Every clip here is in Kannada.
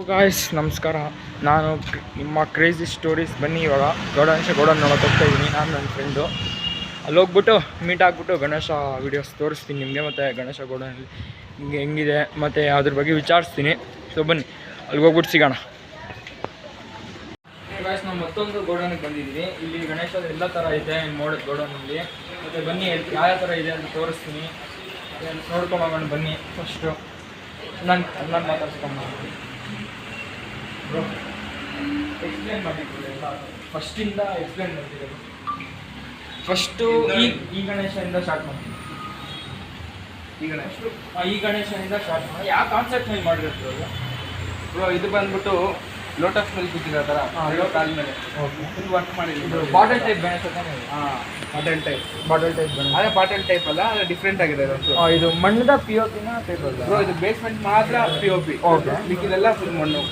ಗಾಯ್ಸ್ ನಮಸ್ಕಾರ. ನಾನು ನಿಮ್ಮ ಕ್ರೇಜಿ ಸ್ಟೋರೀಸ್. ಬನ್ನಿ ಇವಾಗ ಗೌಡನ್ ನೋಡೋಕೆ ಹೋಗ್ತಾ ಇದ್ದೀನಿ. ನಾನು ನನ್ನ ಫ್ರೆಂಡು ಅಲ್ಲಿ ಹೋಗ್ಬಿಟ್ಟು ಮೀಟ್ ಆಗಿಬಿಟ್ಟು ಗಣೇಶ ವೀಡಿಯೋಸ್ ತೋರಿಸ್ತೀನಿ ನಿಮಗೆ, ಮತ್ತು ಗಣೇಶ ಗೌಡನಲ್ಲಿ ಹಿಂಗೆ ಹೆಂಗಿದೆ ಮತ್ತು ಅದ್ರ ಬಗ್ಗೆ ವಿಚಾರಿಸ್ತೀನಿ. ಸೊ ಬನ್ನಿ ಅಲ್ಲಿಗೆ ಹೋಗ್ಬಿಟ್ಟು ಸಿಗೋಣ. ಗಾಯ್ಸ್ ನಾವು ಮತ್ತೊಂದು ಗೋಡನಿಗೆ ಬಂದಿದ್ದೀನಿ. ಇಲ್ಲಿ ಗಣೇಶದ ಎಲ್ಲ ಥರ ಇದೆ ನೋಡೋದು ಗೋಡನಲ್ಲಿ. ಮತ್ತು ಬನ್ನಿ ಯಾವ ಥರ ಇದೆ ಅಂತ ತೋರಿಸ್ತೀನಿ, ನೋಡ್ಕೊಂಡು ಹೋಗೋಣ ಬನ್ನಿ. ಫಸ್ಟು ನಾನು ಮಾತಾಡ್ಸ್ಕೊಂಡು ಎಕ್ಸ್ಪ್ಲೇನ್ ಮಾಡಿದ್ದೀವಿ. ಫಸ್ಟಿಂದ ಎಕ್ಸ್ಪ್ಲೇನ್ ಮಾಡ್ತಿರೋದು. ಫಸ್ಟು ಈ ಗಣೇಶದಿಂದ ಸ್ಟಾರ್ಟ್ ಮಾಡ್ತೀವಿ. ಈ ಗಣೇಶನಿಂದ ಸ್ಟಾರ್ಟ್ ಮಾಡಿ ಯಾವ ಕಾನ್ಸೆಪ್ಟ್ ಮೇಲೆ ಮಾಡಿರ್ತೀವಿ ಬ್ರೋ? ಇದು ಬಂದ್ಬಿಟ್ಟು ಲೋಟಸ್ ಮೇಲೆ ಕೂತಿರೋ ಥರ ಕಾಲ ಮೇಲೆ ಫುಲ್ ವರ್ಕ್ ಮಾಡಿದ್ದೀವಿ. Bottle type Ganesha. Bottle type Ganesha. ಅದೇ ಬಾಟಲ್ ಟೈಪ್ ಅಲ್ಲ, ಅದು ಡಿಫ್ರೆಂಟ್ ಆಗಿದೆ. ಇದು ಮಣ್ಣದ POP ಟೈಪ್ ಅಲ್ಲ ಬ್ರೋ? ಇದು ಬೇಸ್ಮೆಂಟ್ ಮಾತ್ರ POP. ಓಕೆ, ಮಿಕ್ಕಿದೆಲ್ಲ ಫುಲ್ ಮಣ್ಣು.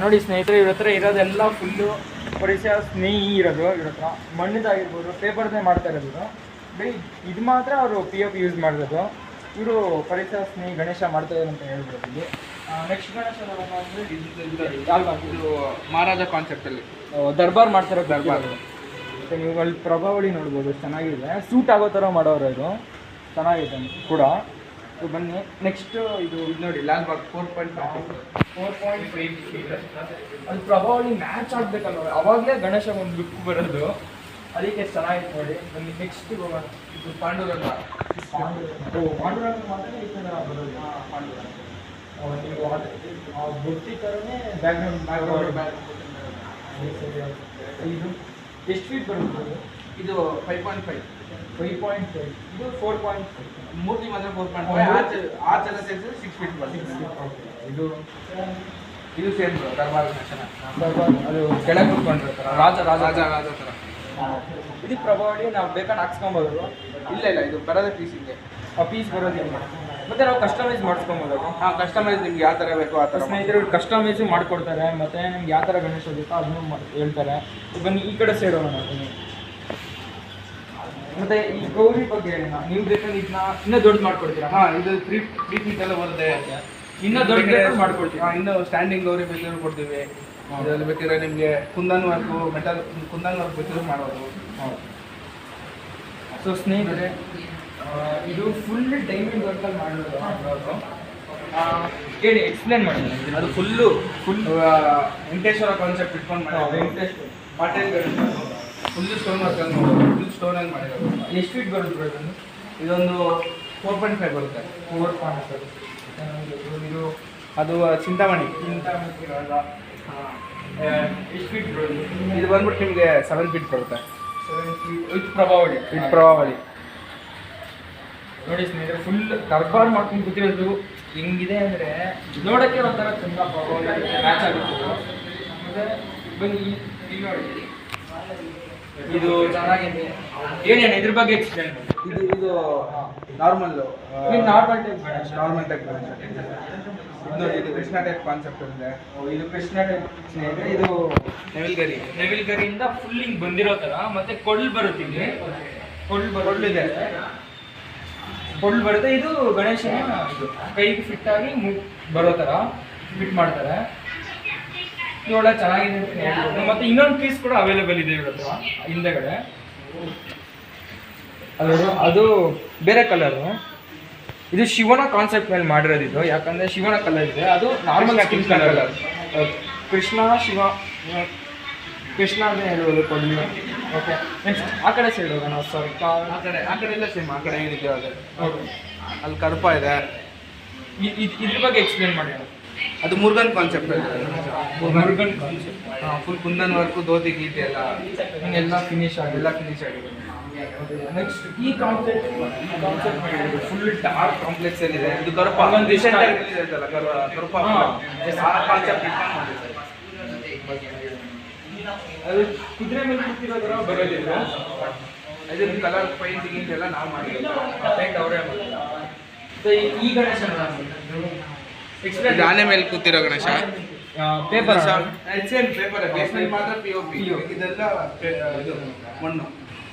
ನೋಡಿ ಸ್ನೇಹಿತರೆ, ಇವ್ರ ಹತ್ರ ಇರೋದೆಲ್ಲ ಫುಲ್ಲು ಪರಿಸರ ಸ್ನೇಹಿ ಇರೋದು. ಇವ್ರ ಹತ್ರ ಮಣ್ಣದಾಗಿರ್ಬೋದು, ಪೇಪರ್ದೇ ಮಾಡ್ತಾ ಇರೋದು. ಬರೀ ಇದು ಮಾತ್ರ ಅವರು POP ಯೂಸ್ ಮಾಡಿರೋದು. ಇವರು ಪರಿಸರ ಸ್ನೇಹಿ ಗಣೇಶ ಮಾಡ್ತಾ ಇದ್ದಾರೆ ಅಂತ ಹೇಳ್ಬೋದು. ಇಲ್ಲಿ ನೆಕ್ಸ್ಟ್ ಗಣೇಶ ಅಂದರೆ ಇದು ಮಹಾರಾಜ ಕಾನ್ಸೆಪ್ಟಲ್ಲಿ ದರ್ಬಾರ್ ಮಾಡ್ತಾರೋ ದರ್ಬಾರ್. ಮತ್ತು ನೀವು ಅಲ್ಲಿ ಪ್ರಭಾವಳಿ ನೋಡ್ಬೋದು, ಚೆನ್ನಾಗಿದೆ. ಸೂಟ್ ಆಗೋ ಥರ ಮಾಡೋರು ಇದು, ಚೆನ್ನಾಗಿದೆ ಕೂಡ. ಸೊ ಬನ್ನಿ ನೆಕ್ಸ್ಟ್ ಇದು ನೋಡಿ, ಲಾಲ್ಬಾಗ್ 4.5 ಫೀಟ್. ಅದು ಪ್ರಭಾವಳಿ ಮ್ಯಾಚ್ ಆಗಬೇಕಲ್ಲ, ಅವಾಗಲೇ ಗಣೇಶ ಒಂದು ಲುಕ್ ಬರೋದು. ಅದಕ್ಕೆ ಚೆನ್ನಾಗಿತ್ತು ನೋಡಿ. ಬನ್ನಿ ನೆಕ್ಸ್ಟ್ ಹೋಗೋಣ. ಇದು ಪಾಂಡುರಂಗ. ಪಾಂಡುರಂಗ ಮಾತ್ರ ಈ ಥರ ಬರೋದು. ಪಾಂಡುರಂಗ ನೀವು ಬುಟ್ಟಿ ಥರನೇ ಬ್ಯಾಕ್ಗ್ರೌಂಡ್. ಇದು ಎಷ್ಟು ಫೀಟ್ ಬರುತ್ತೆ? ಇದು 5.5. ಇದು 4.5. ಮೂರ್ತಿ ಮಾತ್ರ 4.5. ಆಚೆ ಸೇರಿಸಿದ್ರೆ 6 ಫೀಟ್ ಬರ್ತದೆ. ಇದು ಸೇಮ್ ದರ್ಬಾರ್ ಅದು ಕೆಳಗೆ ಕೂತ್ಕೊಂಡಿರ್ತಾರೆ ರಾಜ ಥರ. ಇದು ಪ್ರಭಾವಳಿ ನಾವು ಬೇಕಾದ್ರೆ ಹಾಕ್ಸ್ಕೊಬೋದು. ಇಲ್ಲ, ಇದು ಬರೋದೇ ಪೀಸಿಗೆ. ಆ ಪೀಸ್ ಬರೋದಿಲ್ಲ. ಮತ್ತು ನಾವು ಕಸ್ಟಮೈಸ್ ಮಾಡಿಸ್ಕೊಬೋದು. ಕಸ್ಟಮೈಸ್ ನಿಮ್ಗೆ ಯಾವ ಥರ ಬೇಕೋ ಆ ಥರ ಸ್ನೇಹಿತರು ಕಸ್ಟಮೈಸು ಮಾಡಿಕೊಡ್ತಾರೆ. ಮತ್ತು ನಿಮ್ಗೆ ಯಾವ ಥರ ಗಣೇಶ ಬೇಕೋ ಅದನ್ನು ಹೇಳ್ತಾರೆ. ಬನ್ನಿ ಈ ಕಡೆ ಸೈಡ್ ಹೋಗೋಣ. ಮತ್ತು ಈ ಗೌರಿ ಬಗ್ಗೆ ಹೇಳೋಣ. ನೀವು ಬೇಕಾದ್ರೆ ಇದನ್ನ ಇನ್ನೂ ದೊಡ್ಡದು ಮಾಡ್ಕೊಡ್ತೀರಾ? ಇದು 3 ಫೀಟ್ ಎಲ್ಲ ಬರುತ್ತೆ. ಇನ್ನೂ ದೊಡ್ಡ ಮಾಡ್ಕೊಡ್ತೀವಿ. ಇನ್ನೂ ಸ್ಟ್ಯಾಂಡಿಂಗ್ ಗೌರಿ ಬೇಕಾದ್ರೂ ಕೊಡ್ತೀವಿ. ಇದರಲ್ಲಿ ಬೇಕಾದ್ರೆ ನಿಮಗೆ ಕುಂದನ್ ವರ್ಕು, ಕುಂದನ್ ವರ್ಕ್ ಬೇಕಾದ್ರೂ ಮಾಡೋದು. ಸೊ ಸ್ನೇಹಿತರೆ, ಇದು ಫುಲ್ ಡೈಮಂಡ್ ವರ್ಕಲ್ಲಿ ಮಾಡೋದು. ಹೇಳಿ, ಎಕ್ಸ್ಪ್ಲೇನ್ ಮಾಡಿ. ಅದು ಫುಲ್ ವೆಂಕಟೇಶ್ವರ ಕಾನ್ಸೆಪ್ಟ್ ಇಟ್ಕೊಂಡು ಮಾಡೋದು. ವೆಂಕಟೇಶ್ವರ ಪಾಟೇಲ್ ಫುಲ್ ಸ್ಟೋನ್ ವರ್ಕಲ್ಲಿ ಮಾಡೋದು. ಫುಲ್ ಸ್ಟೋನಲ್ಲಿ ಮಾಡಿರೋದು. ಎಷ್ಟು ಫೀಟ್ ಬರುತ್ತೆ ಅದನ್ನು? ಇದೊಂದು 4.5 ಬರುತ್ತೆ. 4.5. ಇದು ಅದು ಚಿಂತಾಮಣಿ. ಎಷ್ಟು ಫೀಟ್ ಬರುತ್ತೆ? ಇದು ಬಂದ್ಬಿಟ್ಟು ನಿಮಗೆ 7 ಫೀಟ್ ಬರುತ್ತೆ. 7 ಫೀಟ್. ಇದು ಪ್ರಭಾವಳಿ. ನೋಡಿ ಸ್ನೇಹಿತರೆ, ಫುಲ್ ದರ್ಬಾರ್ ಮಾಡ್ಕೊಂಡು ಕೂತಿರೋದು ಹೆಂಗಿದೆ ಅಂದರೆ ನೋಡೋಕ್ಕೆ ಒಂಥರ ತುಂಬ ಪ್ರಭಾವಳಿ ಮ್ಯಾಚ್ ಆಗುತ್ತೆ. ಮತ್ತು ಬನ್ನಿ ಇಲ್ಲಿ ನೋಡಿ, ಇದು ಚೆನ್ನಾಗಿದೆ. ಏನೇನು ಇದ್ರ ಬಗ್ಗೆ ಎಕ್ಸ್ಪ್ಲೇನ್ ಮಾಡಿ. ಇದು normal type Ganesha. Normal type Ganesha. ನೋಡಿ, ಇದು ಕೃಷ್ಣ ಟೈಪ್ ಕಾನ್ಸೆಪ್ಟ್ ಇದೆ. ಇದು ಕೃಷ್ಣ ಟೈಪ್ ಸ್ನೇಹಿತರೆ. ಇದು ನೆವಿಲ್ಗರಿಯಿಂದ ಫುಲ್ ಹಿಂಗೆ ಬಂದಿರೋ ಥರ. ಮತ್ತು ಕೊಡ್ಲು ಬರುತ್ತೆ. ಇಲ್ಲಿ ಕೊಡ್ಲಿದೆ. ಕೊಡ್ಲು ಬರುತ್ತೆ. ಇದು ಗಣೇಶನ ಇದು ಕೈಗೆ ಫಿಟ್ ಆಗಿ ಬರೋ ಥರ ಫಿಟ್ ಮಾಡ್ತಾರೆ. ಇದು ಒಳ್ಳೆ ಚೆನ್ನಾಗಿದೆ ಅಂತ ಹೇಳ್ಬೋದು. ಮತ್ತು ಇನ್ನೊಂದು ಪೀಸ್ ಕೂಡ ಅವೈಲೇಬಲ್ ಇದೆ ಇವ್ರ ಹತ್ರ ಹಿಂದೆಗಡೆ. ಅದು ಬೇರೆ ಕಲರು. ಇದು ಶಿವನ ಕಾನ್ಸೆಪ್ಟ್ ಮೇಲೆ ಮಾಡಿರೋದು ಇದು. ಯಾಕಂದರೆ ಶಿವನ ಕಲರ್ ಇದೆ, ಅದು ನಾರ್ಮಲ್ ಸ್ಕಿನ್ ಕಲರ್. ಕೃಷ್ಣ ಅಂತ ಹೇಳ್ಬೋದು ಕೊಡ್ಲಿ. ಓಕೆ, ನೆಕ್ಸ್ಟ್ ಆ ಕಡೆ ಸೈಡ್ ಹೋಗೋಣ. ಆ ಕಡೆ ಎಲ್ಲ ಸೇಮ್. ಆ ಕಡೆ ಏನಿದೆ ಓಕೆ, ಅಲ್ಲಿ ಕರ್ಪ ಇದೆ. ಇದ್ರ ಬಗ್ಗೆ ಎಕ್ಸ್ಪ್ಲೇನ್ ಮಾಡಿ. ಅದು ಮುರುಗನ್ ಕಾನ್ಸೆಪ್ಟ್ ಇದೆ. Murugan concept. Full kundan work, dhoti ಗೀತೆ ಎಲ್ಲ ಫಿನಿಶ್ ಆಗಿದೆ. ನೆಕ್ಸ್ಟ್ ಈ ಕಾನ್ಸೆಪ್ಟ್ ಫುಲ್ ಡಾರ್ಕ್ ಕಾಂಪ್ಲೆಕ್ಸ್ ಏನಿದೆ. ಇದು ಕರ್ಪ ಕಾನ್ಸೆಪ್ಟ್ ಇಟ್ಕೊಂಡು ಮಾಡಿದ್ದಾರೆ. ಅದು ಕುದುರೆ ಮೇಲೆ ಕೂತಿರೋ ಥರ ಬರೋದಿಲ್ಲ. ಇದು ಕಲರ್ ಪೇಂಟಿಂಗ್ ಎಲ್ಲ ನಾವು ಮಾಡಿರೋದು. ಪೇಂಟ್ ಅವರೇ ಮಾಡಿದ್ದಾರೆ. ಈ ಗಣೇಶ ಆನೆ ಮೇಲೆ ಕೂತಿರೋ Ganesha paper same paper. Basement ಮಾತ್ರ POP. ಇದೆಲ್ಲ ಇದು ಮಣ್ಣು.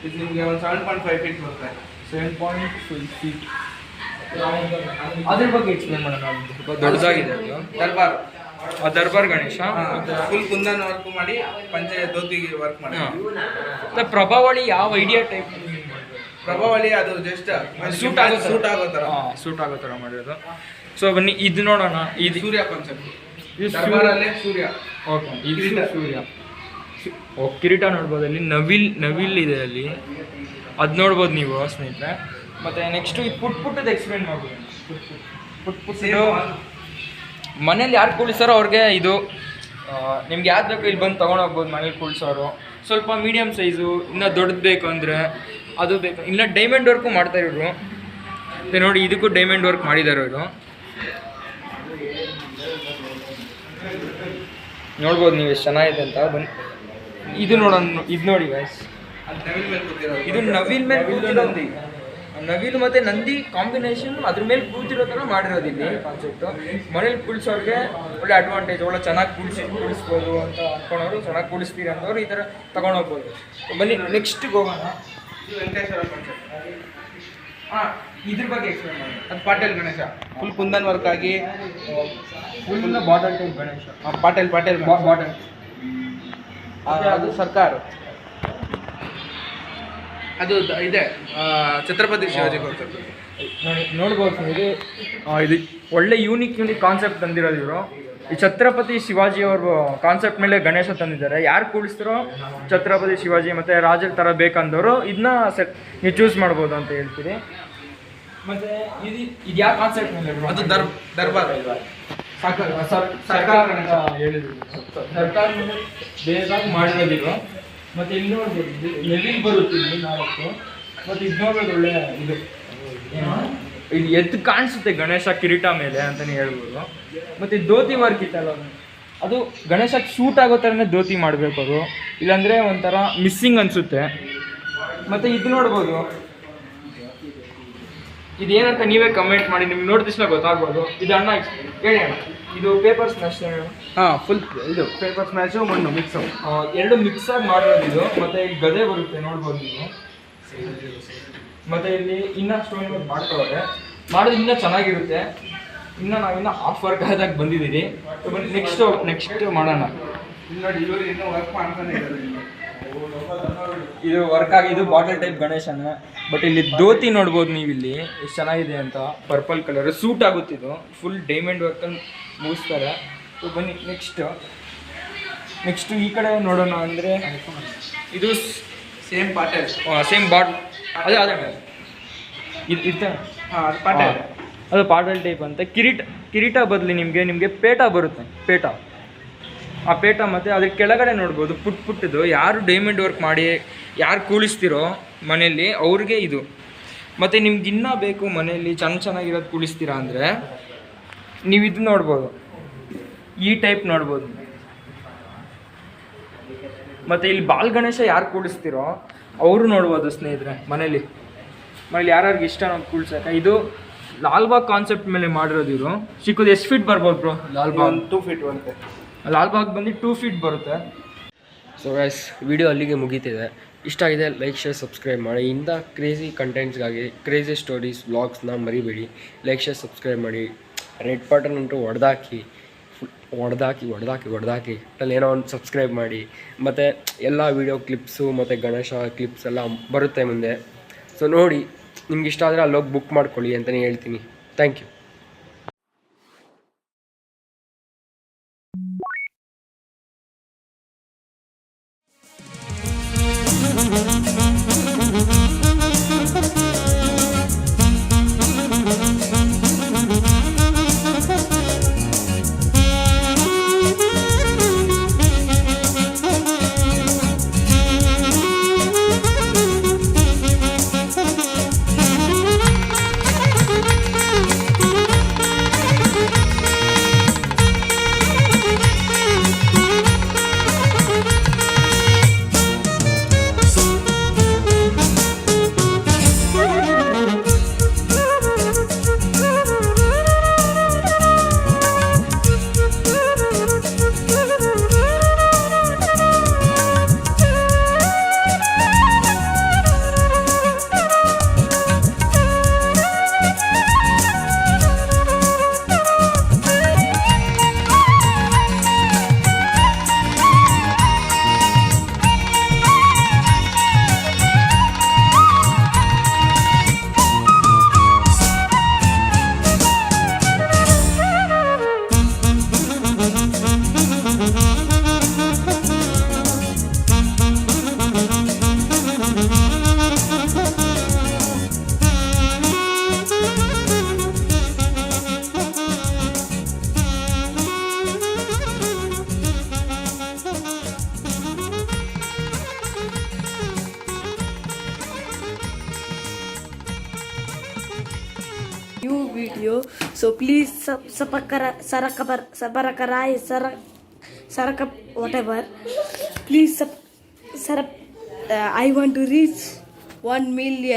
ಇದು ನಿಮಗೆ ಒಂದು 7.5 ಫೀಟ್ ಬರುತ್ತೆ. 7.5 ಫೀಟ್. ಅದ್ರ ಬಗ್ಗೆ ಎಕ್ಸ್ಪ್ಲೇನ್ ಮಾಡೋಣ. ದೊಡ್ಡದಾಗಿದೆ. ದರ್ಬಾರ್ ದರ್ಬಾರ್ ಗಣೇಶ. ಫುಲ್ ಕುಂದನ್ ವರ್ಕ್ ಮಾಡಿ ಪಂಚೆ ಧೋತಿ ವರ್ಕ್ ಮಾಡಿ. ಮತ್ತೆ ಪ್ರಭಾವಳಿ ಯಾವ ಐಡಿಯಾ ಟೈಪ್? ಪ್ರಭಾವಳಿ ಅದು ಜಸ್ಟ್ ಸೂಟ್ ಆಗೋ ಸೂಟ್ ಆಗೋ ಥರ ಮಾಡಿರೋದು. ಸೊ ಬನ್ನಿ ಇದು ನೋಡೋಣ. ಇದು ಸೂರ್ಯ ಕಾನ್ಸೆಪ್ಟ್. ದರ್ಬಾರಲ್ಲೇ ಸೂರ್ಯ. ಓಕೆ, ಇದು ಸೂರ್ಯ. ಕಿರೀಟ ನೋಡ್ಬೋದು, ಅಲ್ಲಿ ನವಿಲ್ ಇದೆ ಅಲ್ಲಿ, ಅದು ನೋಡ್ಬೋದು ನೀವು ಸ್ನೇಹಿತರೆ. ಮತ್ತು ನೆಕ್ಸ್ಟು ಈ ಪುಟ್ಟದ್ದು ಎಕ್ಸ್ಪ್ಲೇನ್ ಮಾಡ್ಬೋದು. ಪುಟ್ಟು ಮನೇಲಿ ಯಾರು ಕೂಡಿಸ್ತಾರೋ ಅವ್ರಿಗೆ ಇದು ನಿಮ್ಗೆ ಯಾವ್ದು ಬೇಕು ಇಲ್ಲಿ ಬಂದು ತೊಗೊಂಡೋಗ್ಬೋದು. ಮನೇಲಿ ಕೂಡಿಸೋರು ಸ್ವಲ್ಪ ಮೀಡಿಯಮ್ ಸೈಜು, ಇನ್ನೂ ದೊಡ್ಡದು ಬೇಕು ಅಂದರೆ ಅದು ಬೇಕು. ಇಲ್ಲ ಡೈಮಂಡ್ ವರ್ಕು ಮಾಡ್ತಾರೆ ಇವರು. ಮತ್ತು ನೋಡಿ ಇದಕ್ಕೂ ಡೈಮಂಡ್ ವರ್ಕ್ ಮಾಡಿದ್ದಾರೆ ಇವರು, ನೋಡ್ಬೋದು ನೀವು ಎಷ್ಟು ಚೆನ್ನಾಗಿದೆ ಅಂತ. ಬನ್ನಿ ಇದು ನೋಡೋಣ. ಇದು ನೋಡಿ ಗೈಸ್, ಇದು ನವಿಲ್ ಮೇಲೆ ಕೂತಿರೋದು. ನವಿಲು ಮತ್ತು ನಂದಿ ಕಾಂಬಿನೇಷನ್ ಅದ್ರ ಮೇಲೆ ಕೂತಿರೋ ಥರ ಮಾಡಿರೋದು ಇಲ್ಲಿ ಕಾನ್ಸೆಪ್ಟು. ಮನೇಲಿ ಕೂಡಿಸೋರಿಗೆ ಒಳ್ಳೆ ಅಡ್ವಾಂಟೇಜ್, ಒಳ್ಳೆ ಚೆನ್ನಾಗಿ ಕೂಡಿಸ್ಬೋದು ಅಂತ ಅಂದ್ಕೊಂಡವ್ರು, ಚೆನ್ನಾಗಿ ಕೂಡಿಸ್ತೀರಿ ಅಂದವರು ಈ ಥರ ತೊಗೊಂಡೋಗ್ಬೋದು. ಬನ್ನಿ ನೆಕ್ಸ್ಟಿಗೆ ಹೋಗೋಣ. ವೆಂಕಟೇಶ್ವರ ಕಾನ್ಸೆಪ್ಟ್. ಹಾಂ, ಇದ್ರ ಬಗ್ಗೆ ಎಕ್ಸ್ಪ್ಲೇನ್ ಮಾಡಿ. ಅದು ಪಾಟೇಲ್ ಗಣೇಶ, ಫುಲ್ ಕುಂದನ್ ವರ್ಕ್ ಆಗಿ full bottle type Ganesha. Patel bottle ಅದು ಸರ್ಕಾರ. ಅದು ಇದೆ ಛತ್ರಪತಿ ಶಿವಾಜಿ ಕಾನ್ಸೆಪ್ಟ್. ನೋಡ್ಬೋದು ಇದು ಒಳ್ಳೆ ಯೂನಿಕ್ ಕಾನ್ಸೆಪ್ಟ್ ತಂದಿರೋದು ಇವರು. ಈ ಛತ್ರಪತಿ ಶಿವಾಜಿ ಅವರು ಕಾನ್ಸೆಪ್ಟ್ ಮೇಲೆ ಗಣೇಶ ತಂದಿದ್ದಾರೆ. ಯಾರು ಕೂಡಿಸ್ತಾರೋ ಛತ್ರಪತಿ ಶಿವಾಜಿ ಮತ್ತು ರಾಜರ ಥರ ಬೇಕಂದವರು ಇದನ್ನ ನೀವು ಚೂಸ್ ಮಾಡ್ಬೋದು ಅಂತ ಹೇಳ್ತೀರಿ. ಮತ್ತು ಇದು ಯಾವ ಕಾನ್ಸೆಪ್ಟ್ ಮೇಲೆ? ಅದು ದರ್ಬಾರ್ ಸರ್ಕಾರ ಹೇಳಿದ್ರು. ಸರ್ಕಾರ ಬೇಸಾಗಿ ಮಾಡಿರೋದಿರು. ಮತ್ತು ಇಲ್ಲಿ ನೋಡ್ಬೋದು, ನವಿಲ್ ಬರುತ್ತೆ ಇಲ್ಲಿ 4. ಮತ್ತು ಇದು ನೋಡ್ಬೋದು, ಒಳ್ಳೆ ಇದು ಎದ್ದು ಕಾಣಿಸುತ್ತೆ ಗಣೇಶ ಕಿರೀಟ ಮೇಲೆ ಅಂತಲೇ ಹೇಳ್ಬೋದು. ಮತ್ತು ಧೋತಿ ವರ್ಕ್ ಇತ್ತಲ್ಲ, ಅದು ಗಣೇಶಕ್ಕೆ ಸೂಟ್ ಆಗೋ ಥರನೇ ಧೋತಿ ಮಾಡಬೇಕು. ಅದು ಇಲ್ಲಾಂದರೆ ಒಂಥರ ಮಿಸ್ಸಿಂಗ್ ಅನಿಸುತ್ತೆ. ಮತ್ತು ಇದು ನೋಡ್ಬೋದು, ಇದೇನಂತ ನೀವೇ ಕಮೆಂಟ್ ಮಾಡಿ, ನಿಮ್ಗೆ ನೋಡಿದ ತಕ್ಷಣ ಗೊತ್ತಾಗ್ಬೋದು. ಇದು ಅಣ್ಣ ಹೇಳಿ ಅಣ್ಣ, ಇದು ಪೇಪರ್ ಸ್ಮ್ಯಾಶ್. ಹಾಂ, ಫುಲ್ ಇದು ಪೇಪರ್ ಸ್ಮ್ಯಾಶು ಮಣ್ಣು ಮಿಕ್ಸು, ಎರಡು ಮಿಕ್ಸಾಗಿ ಮಾಡಿರೋದು ಇದು. ಮತ್ತು ಇಲ್ಲಿ ಗದೆ ಬರುತ್ತೆ ನೋಡ್ಬೋದು ನೀವು. ಮತ್ತು ಇಲ್ಲಿ ಇನ್ನೂ ಸ್ಟೋನ್ ವರ್ಕ್ ಮಾಡ್ತವ್ರೆ, ಮಾಡೋದು ಇನ್ನೂ ಚೆನ್ನಾಗಿರುತ್ತೆ. ನಾವಿನ್ನೂ ಹಾಫ್ ವರ್ಕ್ ಆದಾಗ ಬಂದಿದ್ದೀರಿ. ಬನ್ನಿ ನೆಕ್ಸ್ಟ್ ಮಾಡೋಣ. ಇಲ್ಲಿ ನೋಡಿ, ಇವರು ಇನ್ನೂ ವರ್ಕ್ ಮಾಡ್ತಾನೆ ಇದ್ದಾರೆ. ಇದು ವರ್ಕ್ ಆಗಿದ್ದು ಬಾಟಲ್ ಟೈಪ್ ಗಣೇಶನ. ಬಟ್ ಇಲ್ಲಿ ಧೋತಿ ನೋಡ್ಬೋದು ನೀವು ಇಲ್ಲಿ ಎಷ್ಟು ಚೆನ್ನಾಗಿದೆ ಅಂತ. ಪರ್ಪಲ್ ಕಲರ್ ಸೂಟ್ ಆಗುತ್ತಿದ್ದು, ಫುಲ್ ಡೈಮಂಡ್ ವರ್ಕಲ್ಲಿ ಮುಗಿಸ್ತಾರೆ. ಬನ್ನಿ ನೆಕ್ಸ್ಟು ಈ ಕಡೆ ನೋಡೋಣ. ಅಂದರೆ ಇದು ಸೇಮ್ ಪಾಟೇಲ್, ಸೇಮ್ ಅದೇ ಇದು ಹಾಂ, ಅದು ಪಾಟೇಲ್. ಅದು ಪಾಟಲ್ ಟೈಪ್ ಅಂತ. ಕಿರೀಟ ಬದಲಿ ನಿಮಗೆ ಪೇಟ ಬರುತ್ತೆ. ಆ ಪೇಟ ಮತ್ತು ಅದ್ರ ಕೆಳಗಡೆ ನೋಡ್ಬೋದು ಪುಟ್ಟದು. ಯಾರು ಡೈಮಂಡ್ ವರ್ಕ್ ಮಾಡಿ ಯಾರು ಕೂಳಿಸ್ತಿರೋ ಮನೆಯಲ್ಲಿ ಅವ್ರಿಗೆ ಇದು. ಮತ್ತು ನಿಮ್ಗೆ ಇನ್ನೂ ಬೇಕು ಮನೆಯಲ್ಲಿ ಚೆನ್ನಾಗಿರೋದು ಕೂಳಿಸ್ತೀರಾ ಅಂದರೆ ನೀವು ಇದು ನೋಡ್ಬೋದು, ಈ ಟೈಪ್ ನೋಡ್ಬೋದು. ಮತ್ತು ಇಲ್ಲಿ ಬಾಲ್ ಗಣೇಶ ಯಾರು ಕೂಡಿಸ್ತಿರೋ ಅವರು ನೋಡ್ಬೋದು ಸ್ನೇಹಿತರೆ. ಮನೇಲಿ ಯಾರ್ಯಾರಿಗೆ ಇಷ್ಟ ನಾವು ಕೂಡ್ಸಕ್ಕೆ. ಇದು ಲಾಲ್ಬಾಗ್ ಕಾನ್ಸೆಪ್ಟ್ ಮೇಲೆ ಮಾಡಿರೋದು ಇವರು. ಚಿಕ್ಕದು ಎಷ್ಟು ಫೀಟ್ ಬರ್ಬೋದು ಬ್ರೋ? ಲಾಲ್ಬಾಗ್ 2 ಫೀಟ್ ಬರುತ್ತೆ. ಲಾಲ್ಬಾಗ್ ಬಂದು 2 ಫೀಟ್ ಬರುತ್ತೆ. ಸೊ ಗೈಸ್, ವಿಡಿಯೋ ಅಲ್ಲಿಗೆ ಮುಗೀತಿದೆ. ಇಷ್ಟ ಆಗಿದೆ ಲೈಕ್, ಶೇರ್, ಸಬ್ಸ್ಕ್ರೈಬ್ ಮಾಡಿ. ಇಂಥ ಕ್ರೇಜಿ ಕಂಟೆಂಟ್ಸ್ಗಾಗಿ, ಕ್ರೇಜಿ ಸ್ಟೋರೀಸ್, ವ್ಲಾಗ್ಸ್ನ ಮರಿಬೇಡಿ. ಲೈಕ್, ಶೇರ್, ಸಬ್ಸ್ಕ್ರೈಬ್ ಮಾಡಿ. ರೆಡ್ ಬಟನ್ ಉಂಟು, ಹೊಡೆದಾಕಿ ಅಲ್ಲಿ ಏನೋ ಒಂದು ಸಬ್ಸ್ಕ್ರೈಬ್ ಮಾಡಿ. ಮತ್ತು ಎಲ್ಲ ವೀಡಿಯೋ ಕ್ಲಿಪ್ಸು ಮತ್ತು ಗಣೇಶ ಕ್ಲಿಪ್ಸ್ ಎಲ್ಲ ಬರುತ್ತೆ ಮುಂದೆ. ಸೊ ನೋಡಿ, ನಿಮ್ಗೆ ಇಷ್ಟ ಆದರೆ ಅಲ್ಲೋಗಿ ಬುಕ್ ಮಾಡ್ಕೊಳ್ಳಿ ಅಂತಲೇ ಹೇಳ್ತೀನಿ. Thank you. new video. So please whatever. Please I want to reach 1 million.